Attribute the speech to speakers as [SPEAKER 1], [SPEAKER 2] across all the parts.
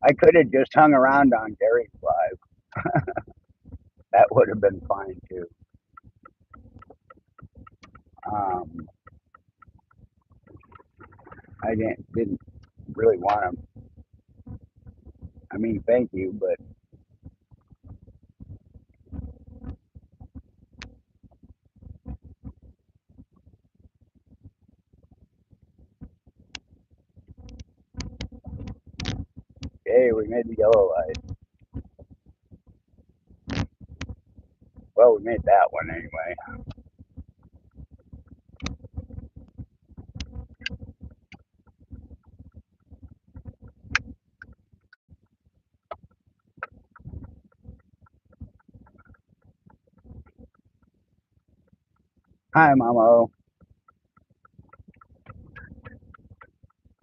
[SPEAKER 1] I could have just hung around on Gary's live. That would have been fine too. Um, I didn't really want to. I mean, thank you, but hey, we made the yellow light. Well, we made that one anyway. Hi, Mamo.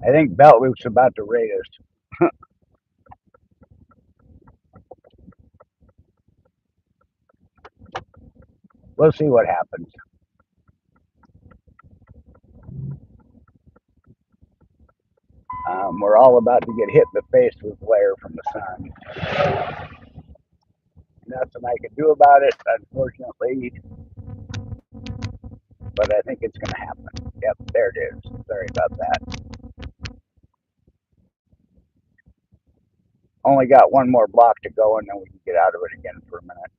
[SPEAKER 1] I think Belt Loop's about to raid us. We'll see what happens. We're all about to get hit in the face with glare from the sun. Nothing I can do about it, unfortunately, but I think it's going to happen. Yep, there it is. Sorry about that. Only got one more block to go, and then we can get out of it again for a minute.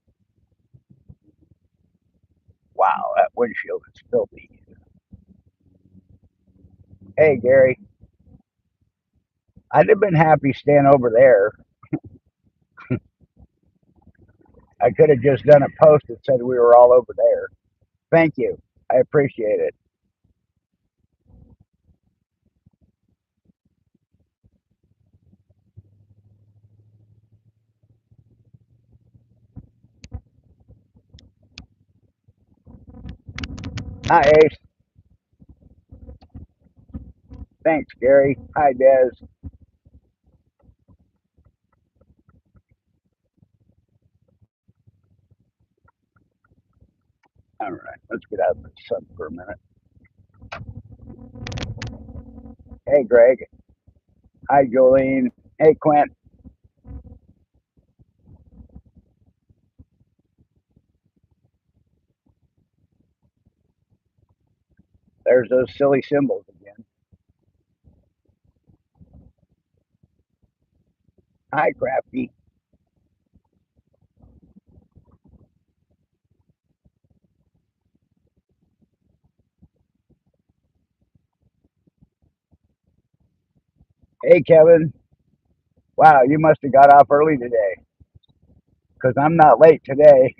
[SPEAKER 1] Wow, that windshield is filthy. Hey, Gary, I'd have been happy staying over there. I could have just done a post that said we were all over there. Thank you. I appreciate it. Hi, Ace. Thanks, Gary. Hi, Des. All right, let's get out of the sun for a minute. Hey, Greg. Hi, Jolene. Hey, Quint. There's those silly symbols again. Hi, Crafty. Hey, Kevin. Wow, you must have got off early today because I'm not late today.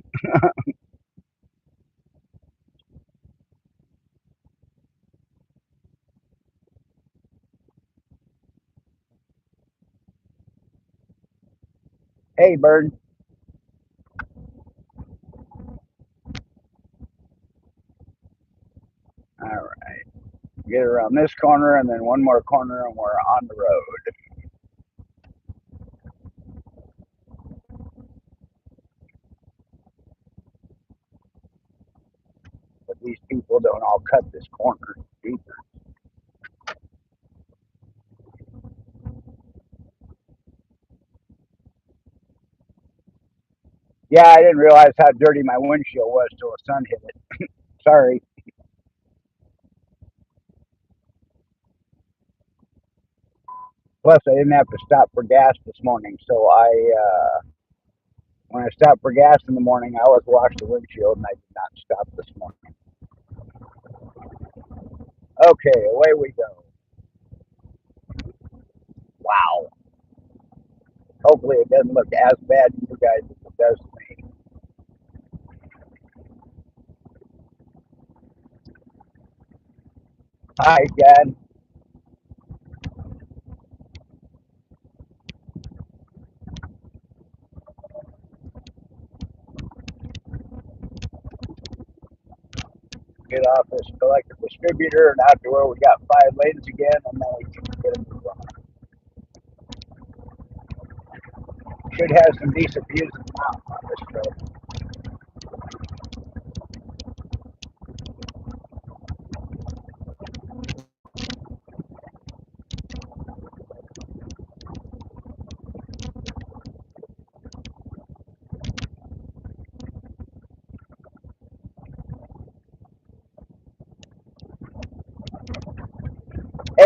[SPEAKER 1] Hey, Bird. All right. Get around this corner and then one more corner and we're on the road. But these people don't all cut this corner either. Yeah, I didn't realize how dirty my windshield was till the sun hit it. Sorry. Plus, I didn't have to stop for gas this morning, so when I stopped for gas in the morning, I always washed the windshield, and I did not stop this morning. Okay, away we go. Wow. Hopefully, it doesn't look as bad to you guys as it does to me. Hi, Dad. Get off this collective distributor and out to where we got 5 lanes again, and then we can get a move on. Should have some decent views of the mountain on this trip.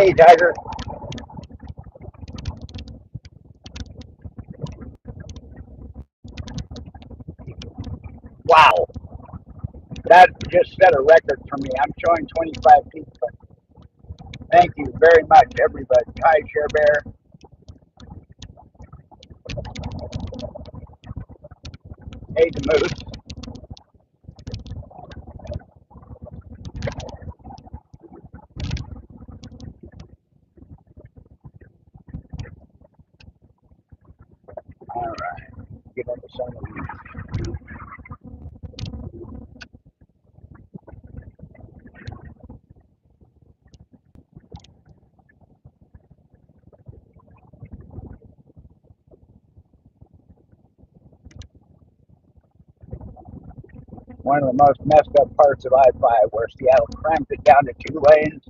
[SPEAKER 1] Hey, Tiger. Wow, that just set a record for me. I'm showing 25 feet, but thank you very much, everybody. Hi, Share Bear. Hey, the Moose. All right, get into some of these. One of the most messed up parts of I-5 where Seattle cramped it down to 2 lanes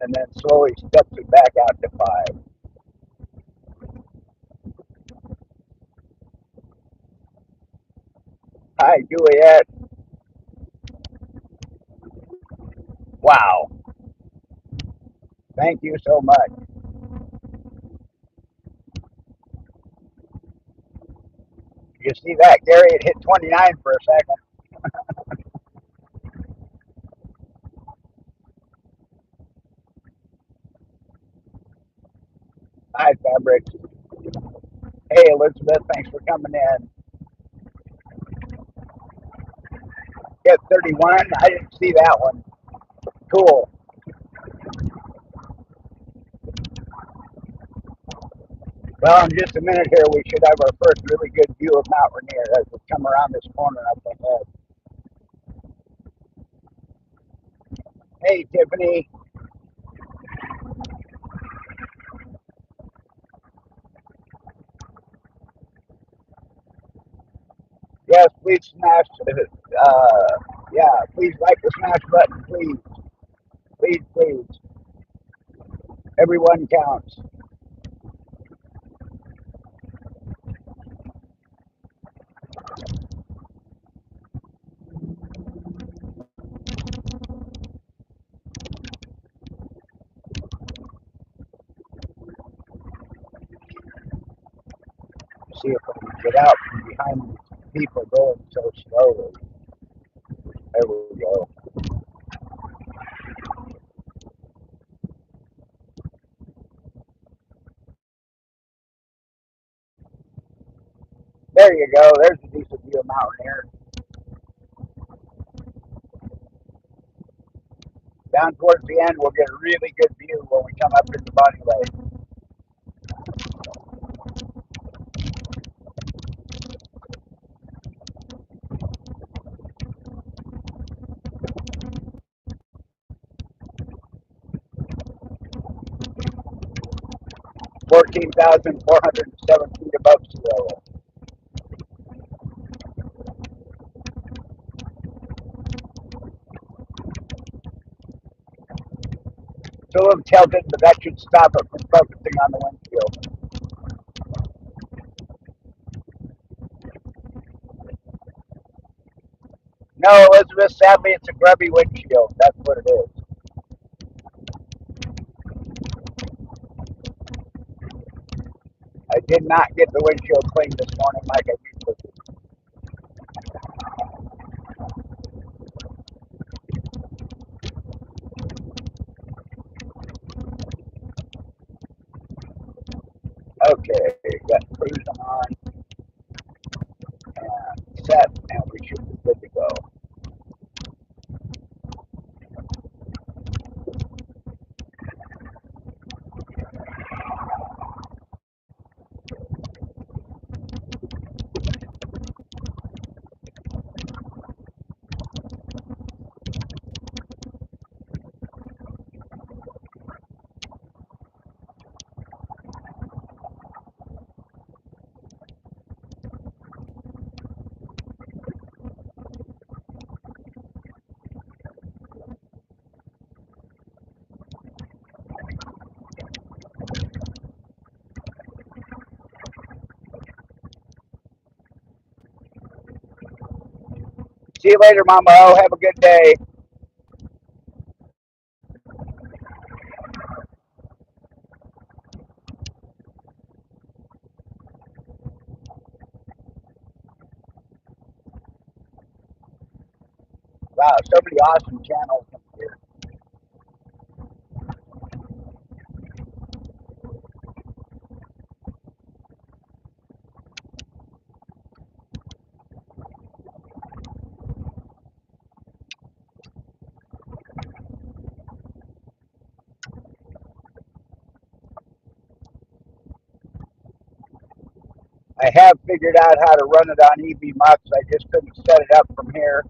[SPEAKER 1] and then slowly steps it back out to 5. Hi, Juliet. Wow, thank you so much. You see that, Gary? It hit 29 for a second. Hi, Fabric. Hey, Elizabeth, thanks for coming in. Hit 31. I didn't see that one. Cool. Well, in just a minute here, we should have our first really good view of Mount Rainier as we come around this corner up ahead. Hey, Tiffany. Yes, please smash. Yeah, please like the smash button, please. Please, please. Everyone counts. See if I can get out from behind these people going so slowly. There we go. There you go. There's a decent view of Mount Rainier. Down towards the end, we'll get a really good view when we come up to the Bonnie Lake. 14,407 feet above sea level. It's a little tilted, but that should stop it from focusing on the windshield. No, Elizabeth, sadly, it's a grubby windshield. That's what it is. I did not get the windshield cleaned this morning like I usually do. Okay, got cruise on and set, and we should be good to go. See you later, Mama O. Have a good day. Wow, so many awesome channels in here. I have figured out how to run it on EBMux. I just couldn't set it up from here.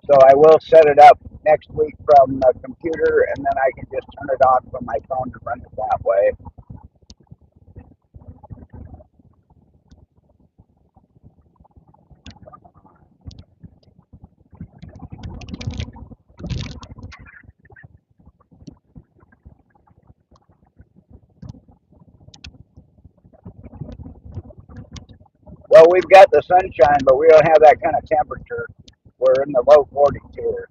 [SPEAKER 1] So I will set it up next week from the computer, and then I can just turn it on from my phone to run it that way. Well, we've got the sunshine, but we don't have that kind of temperature. We're in the low 40s here.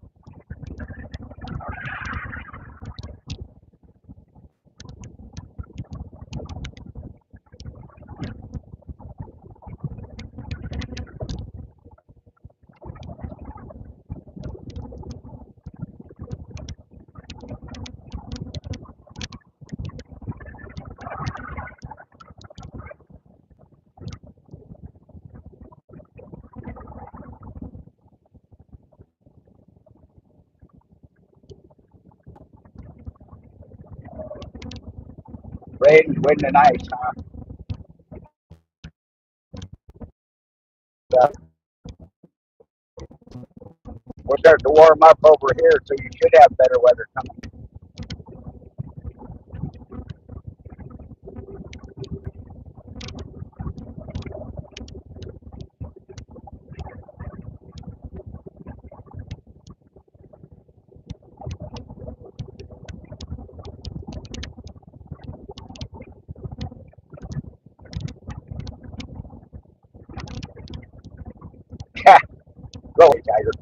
[SPEAKER 1] Rain, wind, and ice, huh? So we're starting to warm up over here, so you should have better weather coming. Go away, Tiger.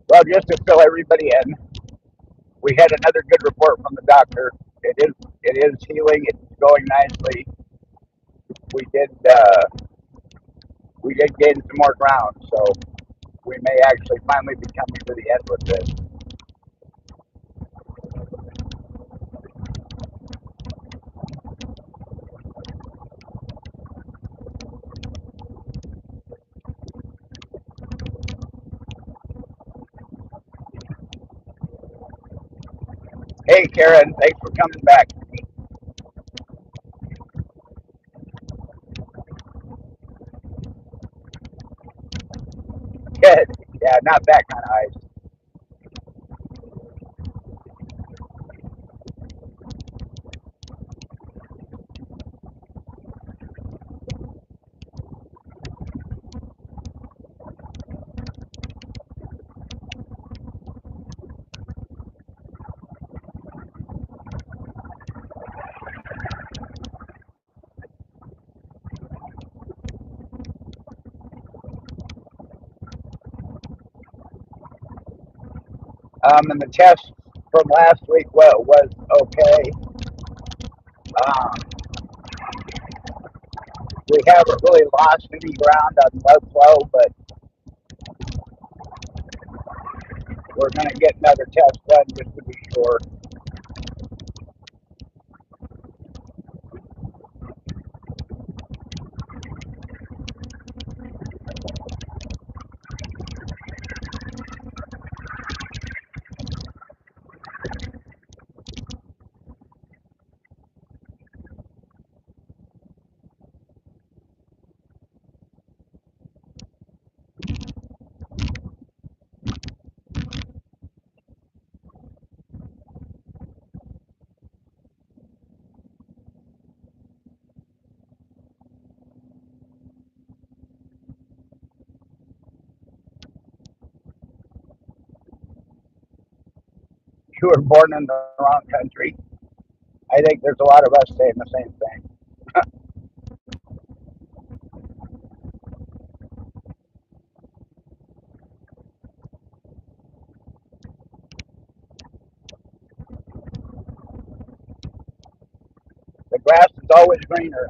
[SPEAKER 1] Well, just to fill everybody in, we had another good report from the doctor. It is healing. It's going nicely. We did uh, we did gain some more ground, so we may actually finally be coming to the end with this. Hey, Karen, thanks for coming back. Good. Yeah, not that kind of ice. And the test from last week was okay. Um, we haven't really lost any ground on blood flow, but we're going to get another test done just to be sure. You were born in the wrong country. I think there's a lot of us saying the same thing. The grass is always greener.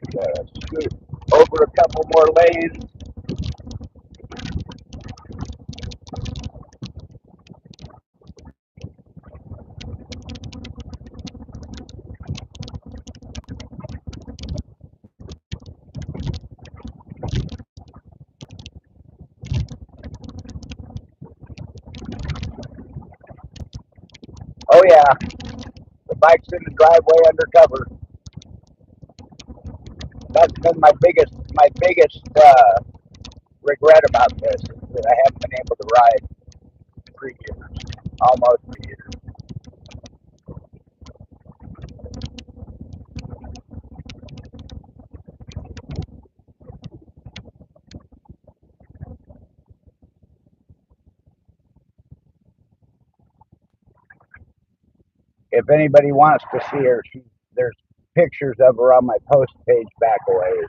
[SPEAKER 1] Okay, scoot over a couple more lanes. Oh yeah, the bike's in the driveway undercover. That's been my biggest regret about this is that I haven't been able to ride 3 years, almost 3 years. If anybody wants to see her, there's pictures of her on my post page back a ways.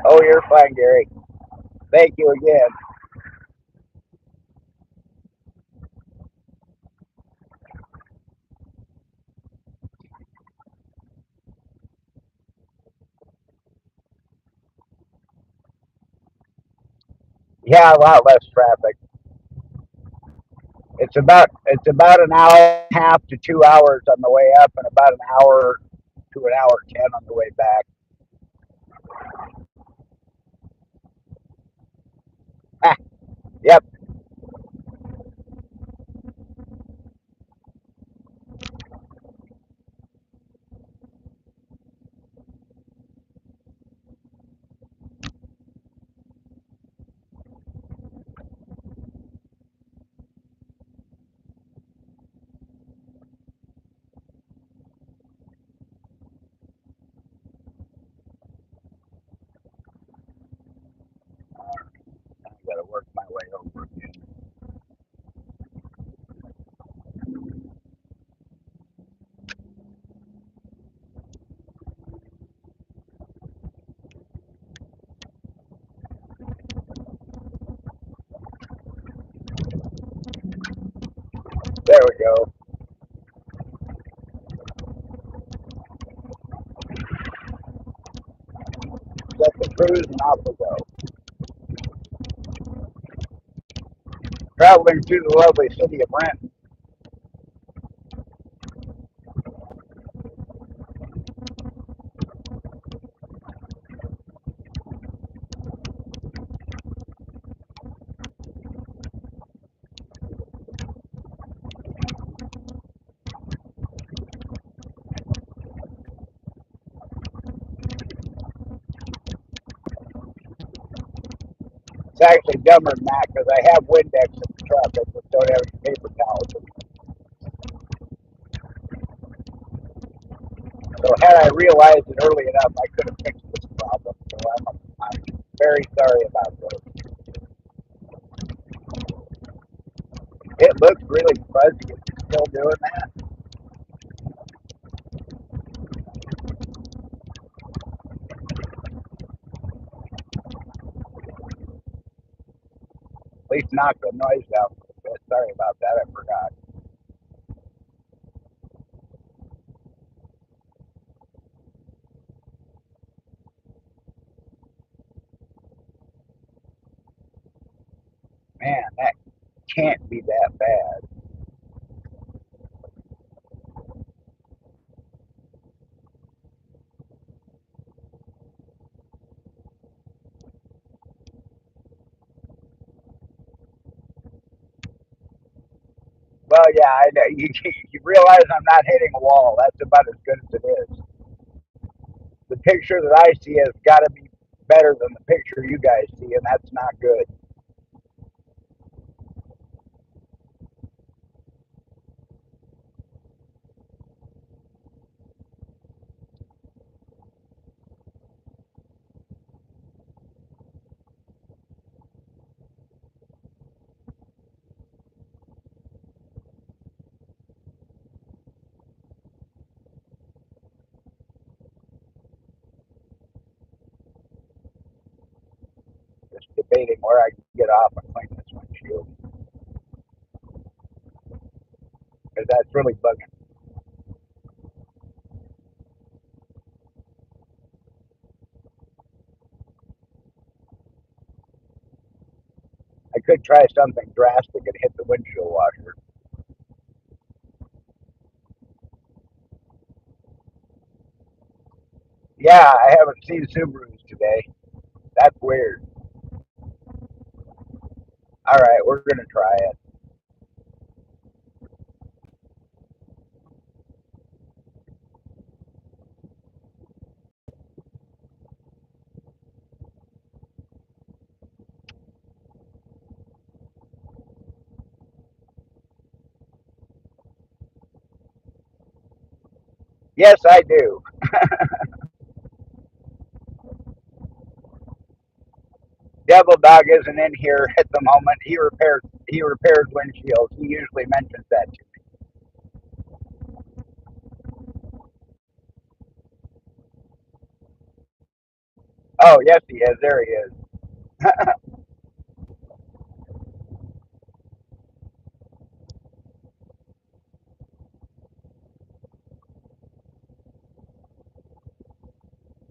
[SPEAKER 1] Oh, you're fine, Gary. Thank you again. Yeah, a lot less traffic. It's about an hour and a half to 2 hours on the way up, and about an hour to an hour 10 on the way back. Ah, yep. I gotta work my way over again. There we go. Set the cruise and off we go. Traveling through the lovely city of Renton. It's actually dumber than that because I have Windex in the truck. I just don't have any paper towels. So had I realized it early enough, I could have fixed this problem. So I'm very sorry about this. It looks really fuzzy. It's still doing that. At least knock the noise down a little bit. Sorry about that. I forgot. Man, that can't be that bad. Well, yeah, I know. You realize I'm not hitting a wall. That's about as good as it is. The picture that I see has got to be better than the picture you guys see, and that's not good. just debating where I can get off and clean this windshield because that's really bugging. I could try something drastic and hit the windshield washer. Yeah, I haven't seen Subarus today. That's weird. All right, we're gonna try it. Yes, I do. Devil Dog isn't in here at the moment. He repairs windshields. He usually mentions that to me. Oh yes, he is. There he is.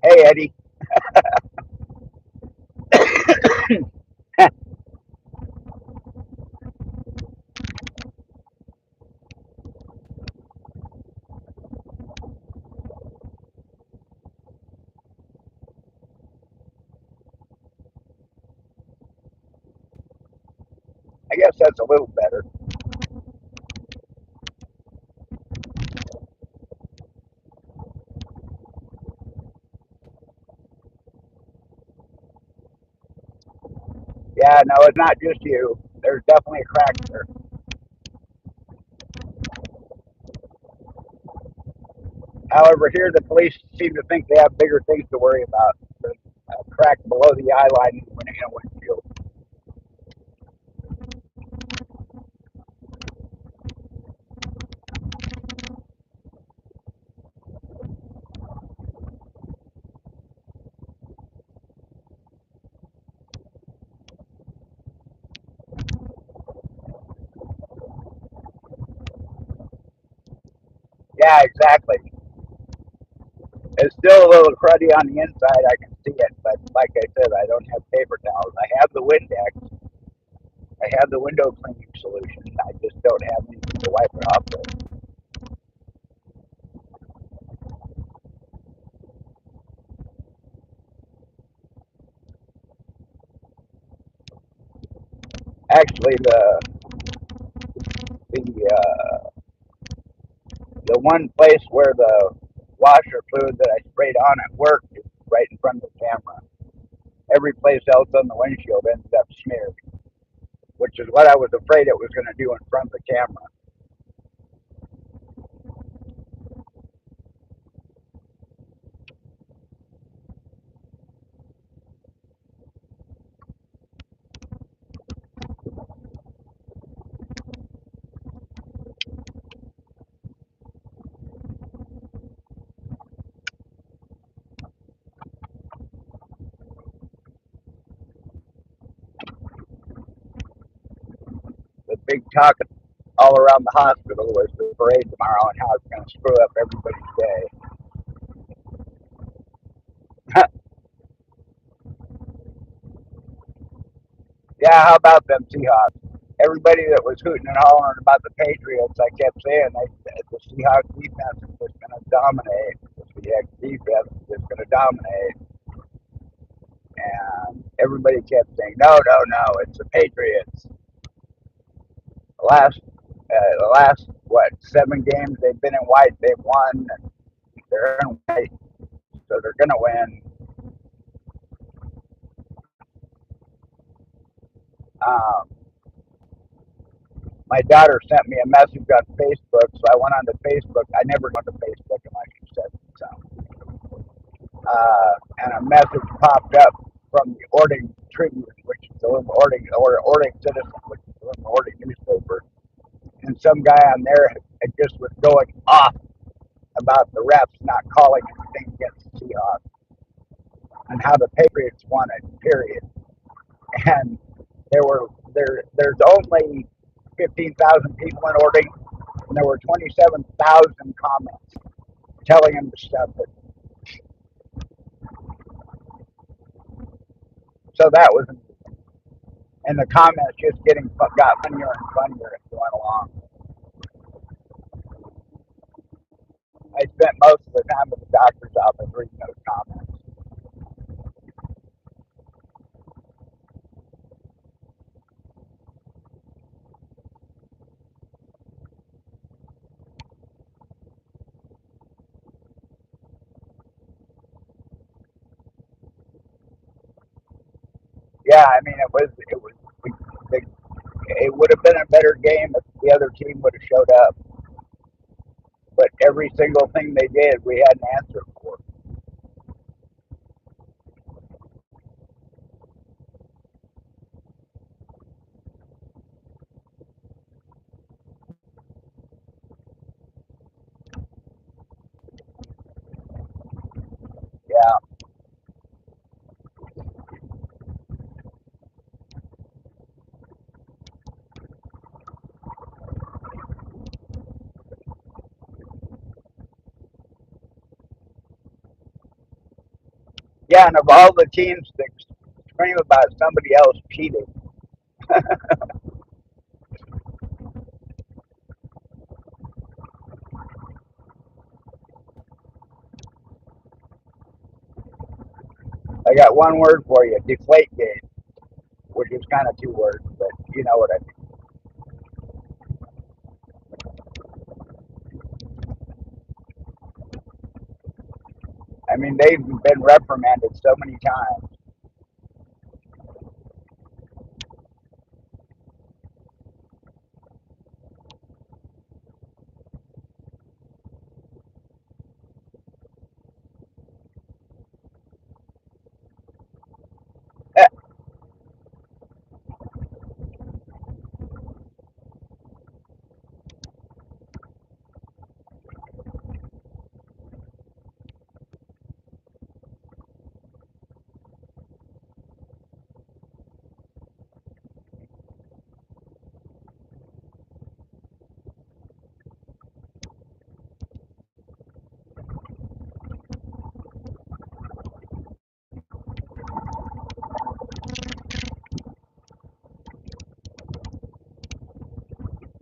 [SPEAKER 1] Hey Eddie. I guess that's a little better. Yeah, no, it's not just you. There's definitely a crack there. However, here the police seem to think they have bigger things to worry about than a crack below the eye line in a windshield. Yeah, exactly. It's still a little cruddy on the inside. I can see it, but like I said, I don't have paper towels. I have the Windex. I have the window cleaning solution. I just don't have anything to wipe it off with. Actually, the the one place where the washer fluid that I sprayed on at work is right in front of the camera. Every place else on the windshield ends up smeared, which is what I was afraid it was going to do in front of the camera. The big talk all around the hospital was the parade tomorrow and how it's going to screw up everybody's day. Yeah, how about them Seahawks? Everybody that was hooting and hollering about the Patriots, I kept saying the Seahawks defense is just going to dominate. The Seahawks defense is just going to dominate. And everybody kept saying, no, no, no, it's the Patriots. The last what 7 games they've been in white, they've won. They're in white, so they're gonna win. Um, my daughter sent me a message on Facebook, so I went on to Facebook. I never go to Facebook unless she says so. And a message popped up from the Ording Tribune, which is the little Ording Citizen, which is the little Ording newspaper. And some guy on there just was going off about the refs not calling anything against the Seahawks and how the Patriots won it, period. and there's only 15,000 people in Ording, and there were 27,000 comments telling him to stop it. So that was, and the comments just got funnier and funnier as it went along. I spent most of the time at the doctor's office reading those comments. Yeah, I mean it would have been a better game if the other team would have showed up. But every single thing they did, we had an answer for. Yeah, yeah, and of all the teams that scream about somebody else cheating, I got one word for you: deflate game, which is kind of two words, but you know what I mean. I mean, they've been reprimanded so many times.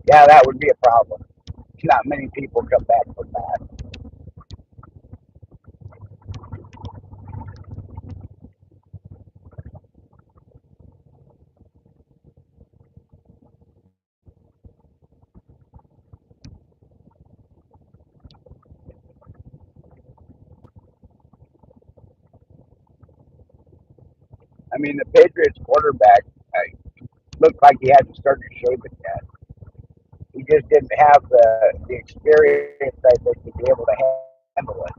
[SPEAKER 1] Yeah, that would be a problem. Not many people come back from that. I mean, the Patriots quarterback looked like he hadn't started shaving yet. He just didn't have the experience, I think, to be able to handle it.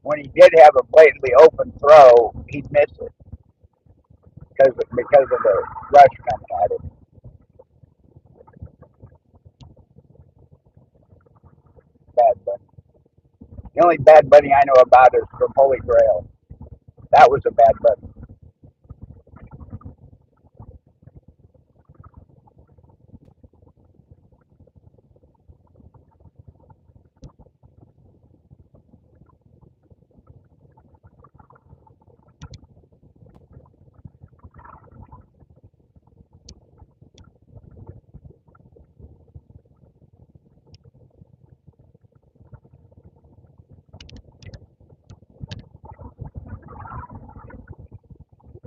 [SPEAKER 1] When he did have a blatantly open throw, he'd miss it because of the rush coming at him. Bad Bunny. The only Bad Bunny I know about is from Holy Grail. That was a Bad Bunny.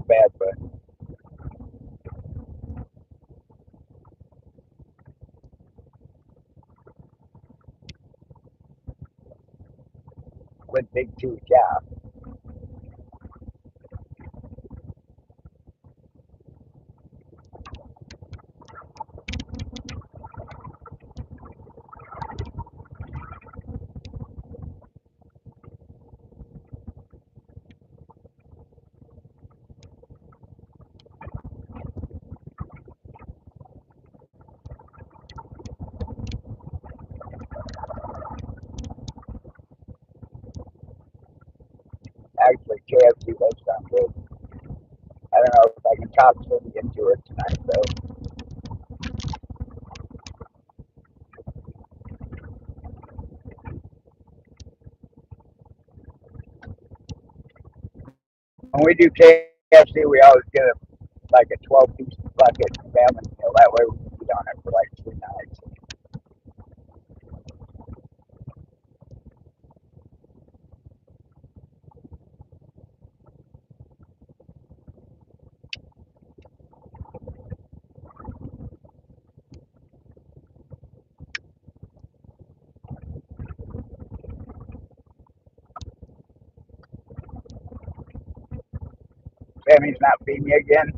[SPEAKER 1] Bad Bunny. With big teeth, yeah. Actually, KFC does sound good. don't know if I can talk Cindy into it tonight, though. When we do KFC, we always get like a 12-piece bucket family meal. That way we can eat on it for like 2 nights. Sammy's not feeding me again.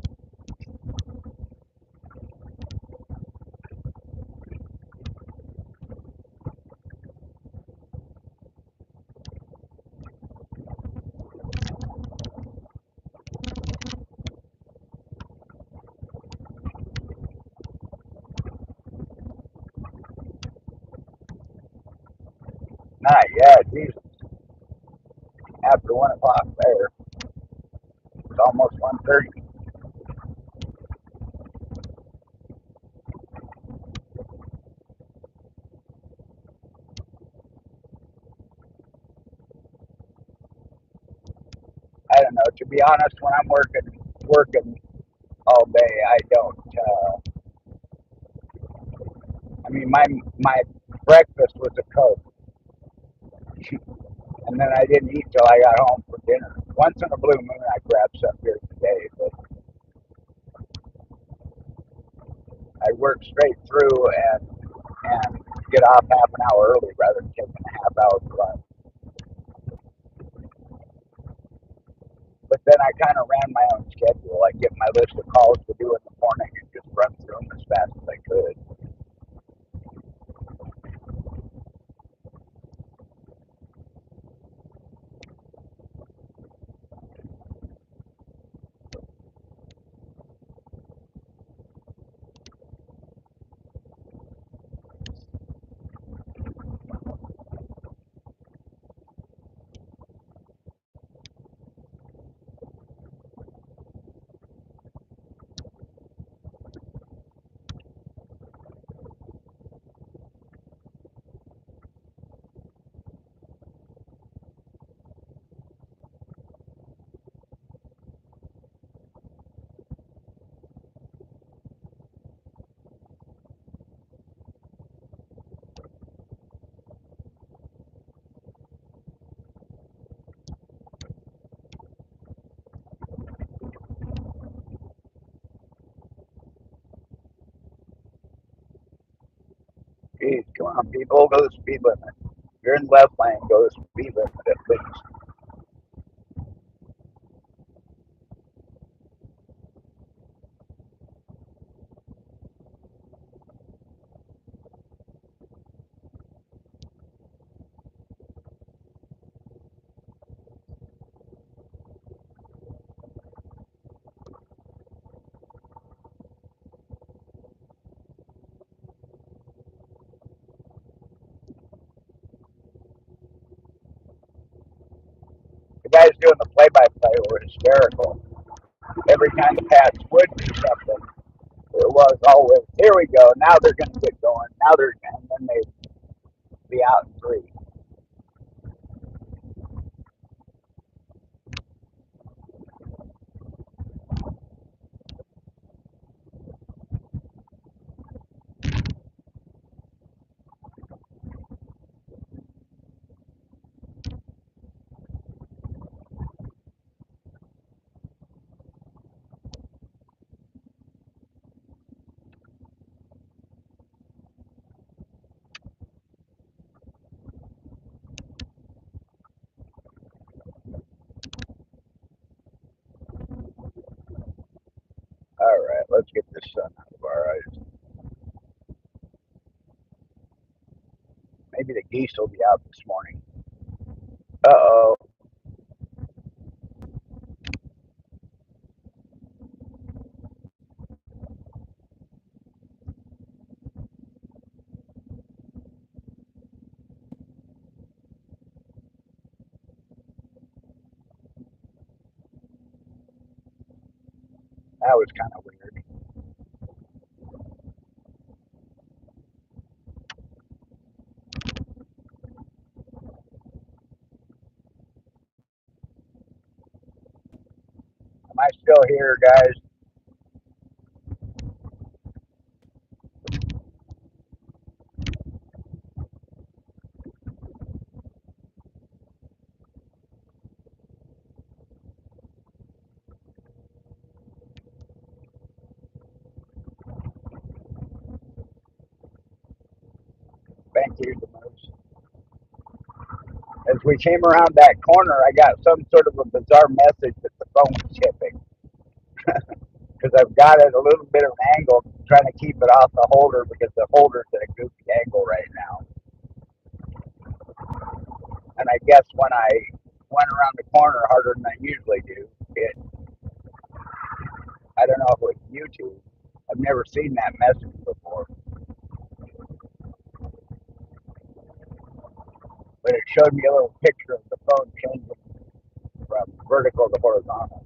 [SPEAKER 1] Not yet. He's after 1 o'clock there. It's almost 1:30. I don't know. To be honest, when I'm working all day, I don't. I mean, my breakfast was a Coke, and then I didn't eat till I got home for dinner. Once in a blue moon, I grab some here today, but I work straight through and get off half an hour early rather than taking a half hour lunch. But then I kind of ran my own schedule. I get my list of calls to do in the morning and just run through them as fast as I could. Geez, come on, people, go the speed limit. If you're in the left lane, go the speed limit at least. The guys doing the play-by-play were hysterical. Every time the Pats would do something, it was always, here we go, now they're going to get going, now they're, and then they'd be out in 3. All right, let's get this sun out of our eyes. Maybe the geese will be out this morning. Uh-oh. That was kind of weird. Am I still here, guys? Thank you, Demoose. As we came around that corner, I got some sort of a bizarre message that the phone was chipping because I've got it a little bit of an angle, trying to keep it off the holder because the holder's at a goofy angle right now. And I guess when I went around the corner harder than I usually do, I don't know if it was YouTube. I've never seen that message before, but it showed me a little picture of the phone changing from vertical to horizontal.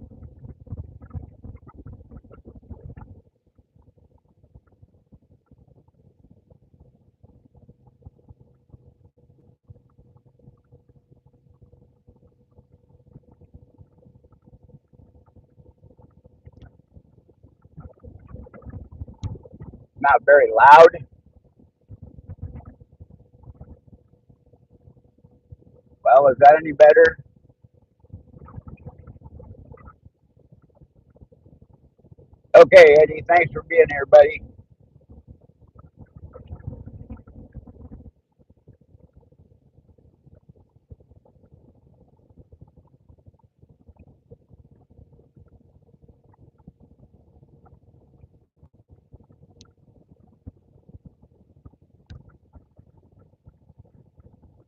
[SPEAKER 1] Not very loud. Well, is that any better? Okay, Eddie, thanks for being here, buddy.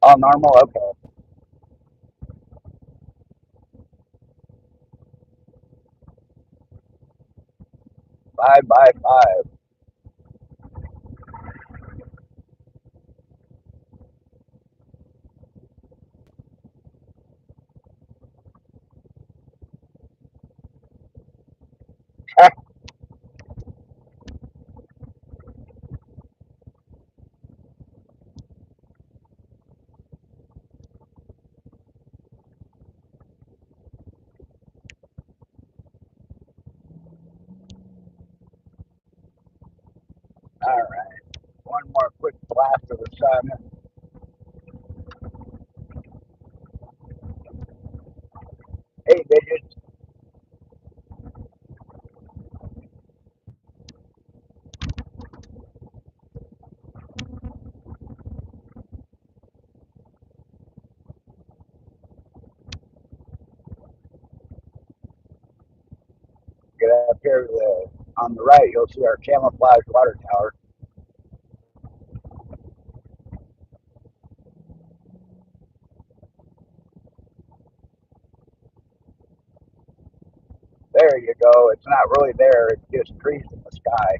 [SPEAKER 1] All normal? Okay. 5 by 5. All right. One more quick blast of the sun. Hey, digits. Get up here on the right, you'll see our camouflage water tower. There you go. It's not really there. It's just trees in the sky.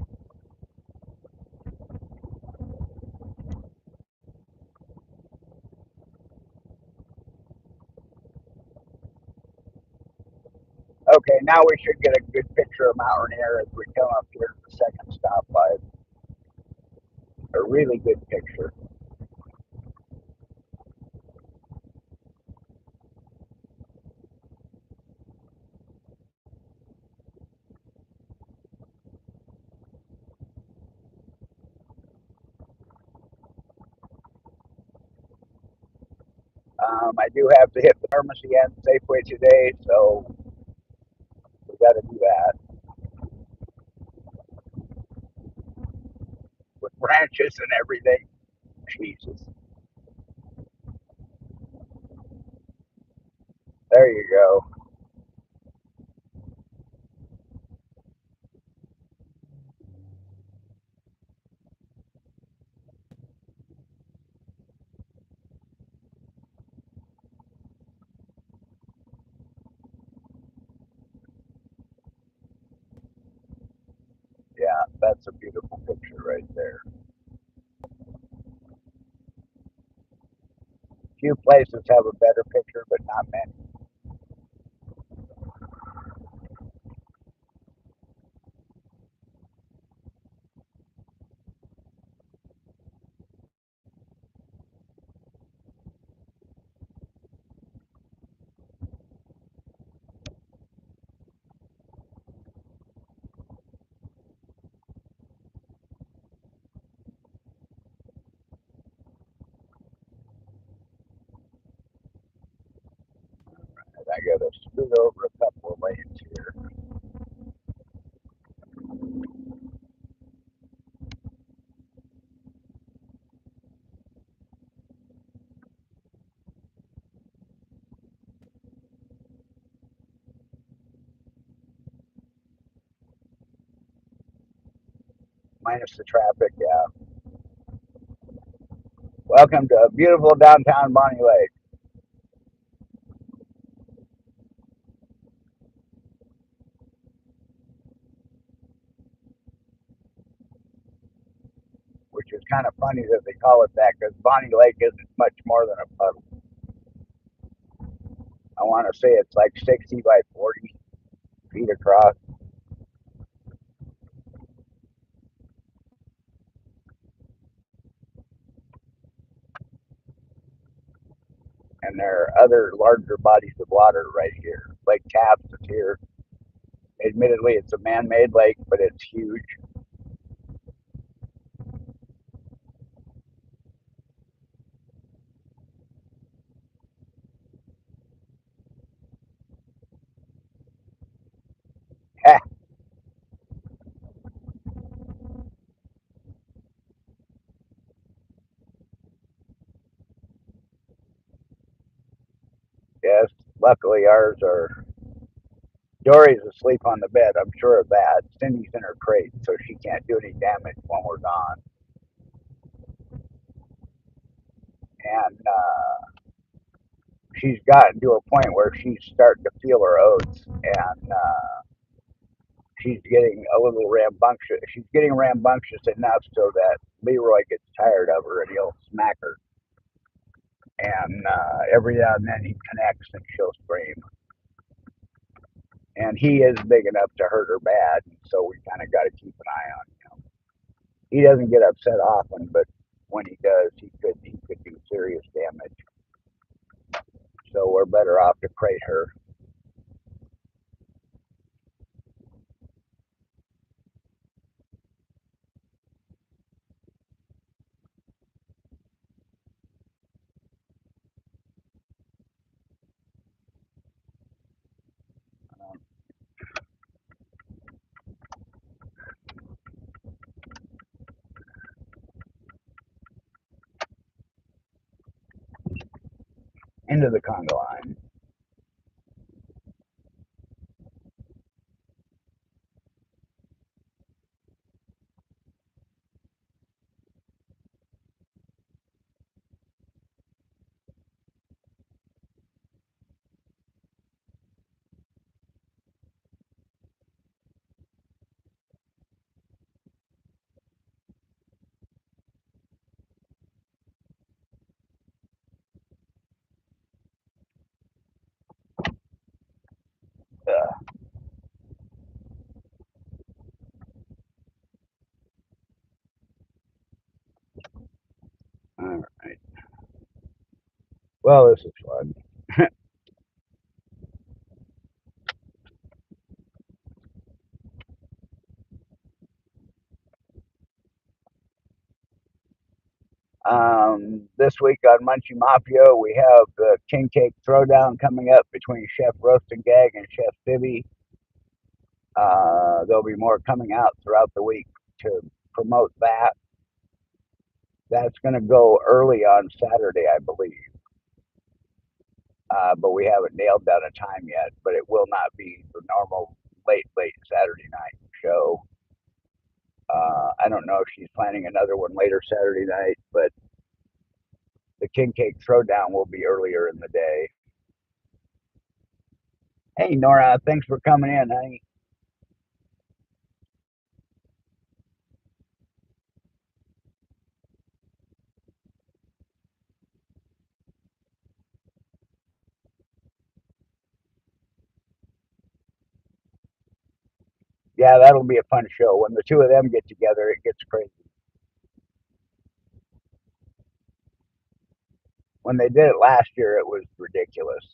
[SPEAKER 1] Okay, now we should get a good picture of Mount Rainier as we come up here to the second stoplight. A really good picture. I do have to hit the pharmacy and Safeway today, so we got to do that with branches and everything. Jesus. There you go. Yeah, that's a beautiful picture right there. Few places have a better picture, but not many. gotta scoot over a couple of lanes here. Minus the traffic, yeah. Welcome to beautiful downtown Bonnie Lake, which is kind of funny that they call it that because Bonnie Lake isn't much more than a puddle. I want to say it's like 60 by 40 feet across. And there are other larger bodies of water right here. Lake Tapps is here. Admittedly, it's a man-made lake, but it's huge. Yes, luckily ours are. Dory's asleep on the bed. I'm sure of that. Cindy's in her crate, so she can't do any damage when we're gone. And she's gotten to a point where she's starting to feel her oats, and she's getting a little rambunctious. She's getting rambunctious enough so that Leroy gets tired of her and he'll smack her. And every now and then he connects and she'll scream. And he is big enough to hurt her bad, so we kind of got to keep an eye on him. He doesn't get upset often, but when he does, he could do serious damage. So we're better off to crate her. Into the conga line. Uh, all right. Well, this is fun. This week on Munchie Mafia, we have the King Cake Throwdown coming up between Chef Roast and Gag and Chef Sibby. There'll be more coming out throughout the week to promote that. That's going to go early on Saturday, I believe. But we haven't nailed down a time yet. But it will not be the normal late Saturday night show. I don't know if she's planning another one later Saturday night, but the King Cake Throwdown will be earlier in the day. Hey, Nora, thanks for coming in, honey. Yeah, that'll be a fun show. When the two of them get together, it gets crazy. When they did it last year, it was ridiculous.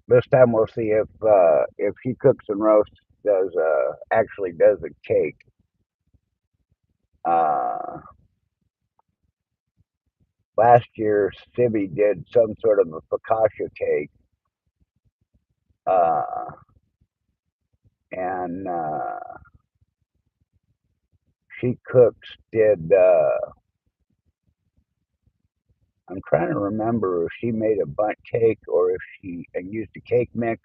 [SPEAKER 1] this time we'll see if she cooks and roasts actually does a cake. Uh, Last year, Sibby did some sort of a focaccia cake, uh, and she cooks did. I'm trying to remember if she made a bundt cake or if she and used a cake mix,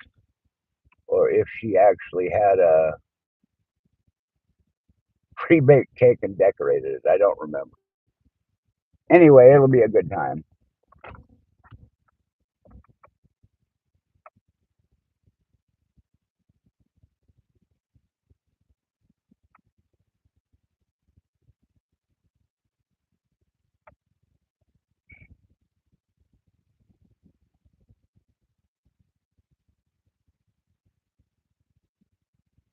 [SPEAKER 1] or if she actually had a pre-baked cake and decorated it. I don't remember. Anyway, it'll be a good time.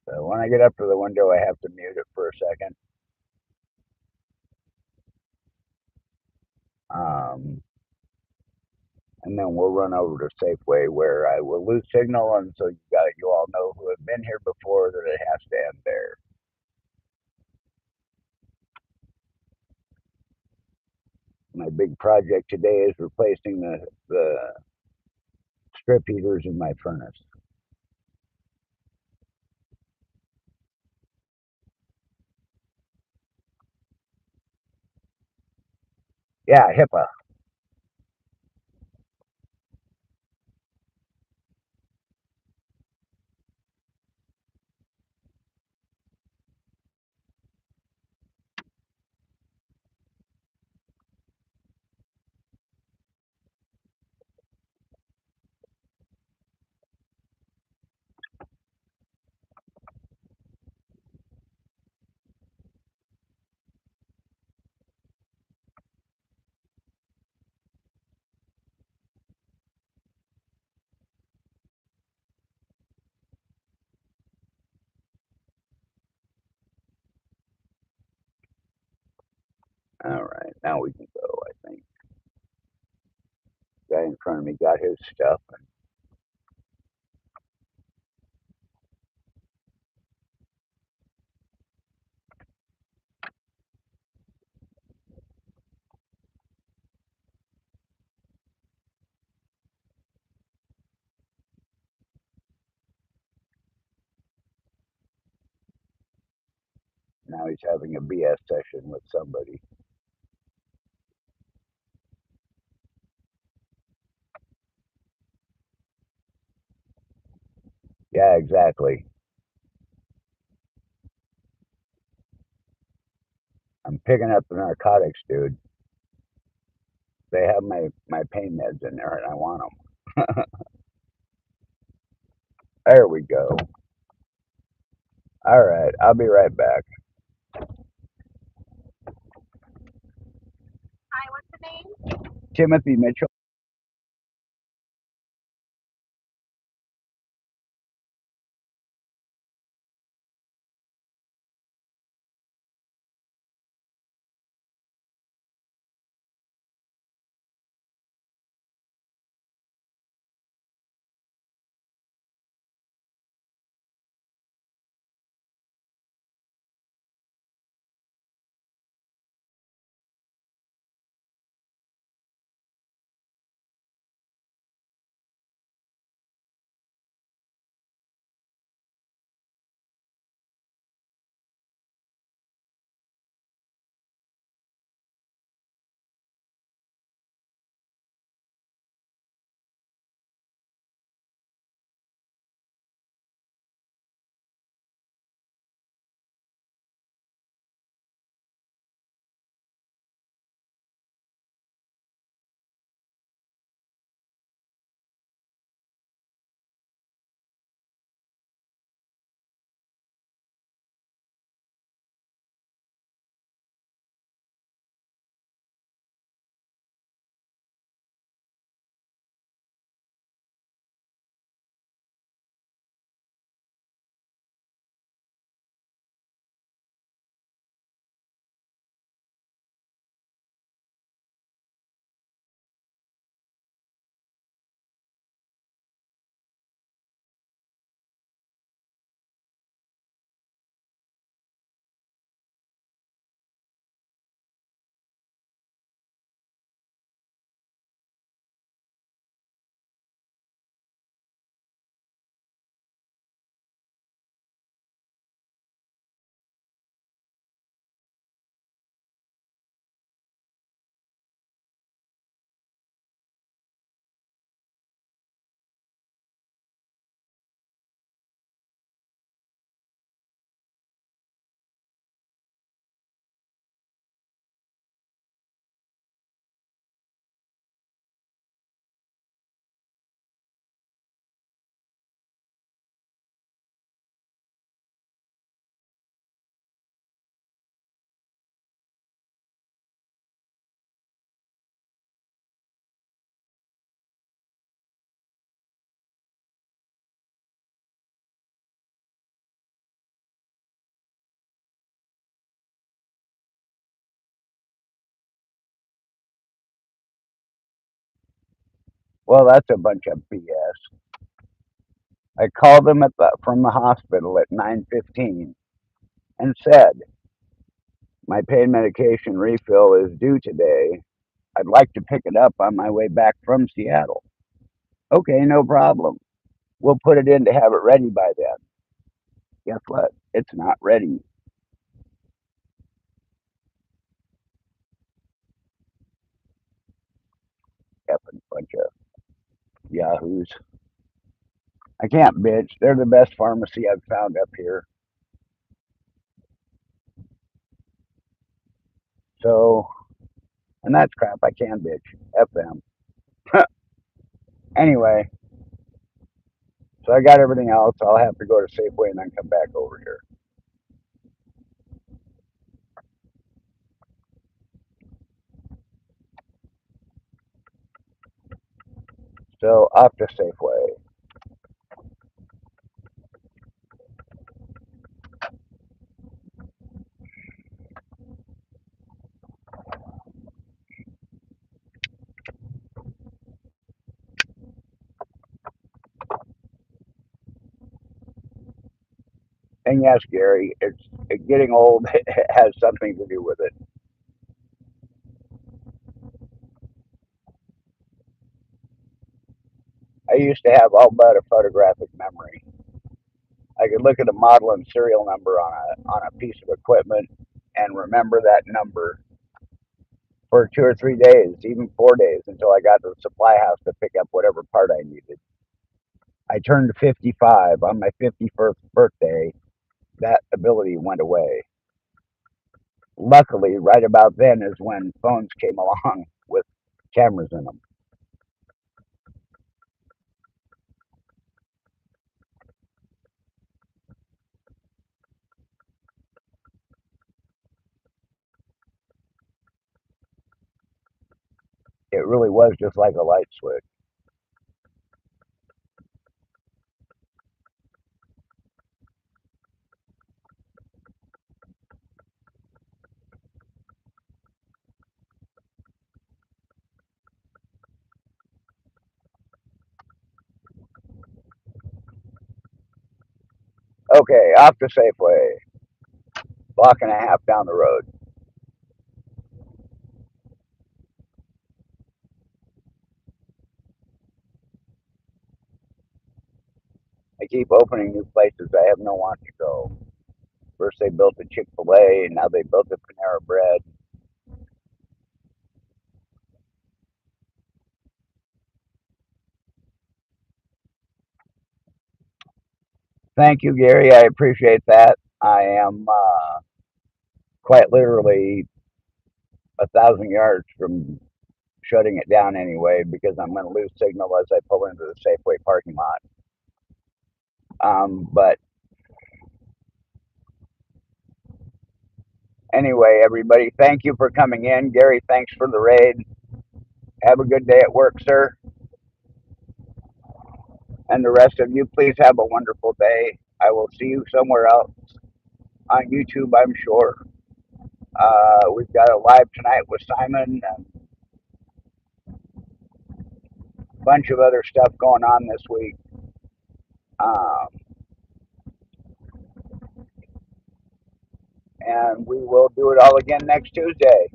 [SPEAKER 1] So when I get up to the window, I have to mute it for a second. Um, and then we'll run over to Safeway where I will lose signal, and so you all know who have been here before that it has to end there. My big project today is replacing the strip heaters in my furnace. Yeah, HIPAA. All right, now we can go, I think. Guy in front of me got his stuff. Now he's having a BS session with somebody. Yeah, exactly. I'm picking up the narcotics, dude. They have my pain meds in there, and I want them. There we go. All right, I'll be right back.
[SPEAKER 2] Hi, what's the name?
[SPEAKER 1] Timothy Mitchell. Well, that's a bunch of BS. I called them from the hospital at 9:15 and said, my pain medication refill is due today. I'd like to pick it up on my way back from Seattle. Okay, no problem. We'll put it in to have it ready by then. Guess what? It's not ready. Effing bunch of yahoos. I can't bitch. They're the best pharmacy I've found up here. So, and that's crap. I can bitch. F them. Anyway, so I got everything else. I'll have to go to Safeway and then come back over here. So off to Safeway. And yes, Gary, it's getting old has something to do with it. I used to have all but a photographic memory. I could look at a model and serial number on a piece of equipment and remember that number for 2 or 3 days, even 4 days, until I got to the supply house to pick up whatever part I needed. I turned 55 on my 51st birthday. That ability went away. Luckily, right about then is when phones came along with cameras in them. It really was just like a light switch. Okay, off to Safeway, block and a half down the road. I keep opening new places. I have no want to go. First they built a Chick-fil-A, and now they built a Panera Bread. Thank you, Gary. I appreciate that. I am quite literally 1,000 yards from shutting it down anyway because I'm going to lose signal as I pull into the Safeway parking lot. But anyway, everybody, thank you for coming in. Gary, thanks for the raid. Have a good day at work, sir. And the rest of you, please have a wonderful day. I will see you somewhere else on YouTube, I'm sure. We've got a live tonight with Simon and a bunch of other stuff going on this week. Um, and we will do it all again next Tuesday.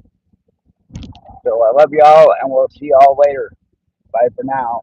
[SPEAKER 1] So I love y'all, and we'll see y'all later. Bye for now.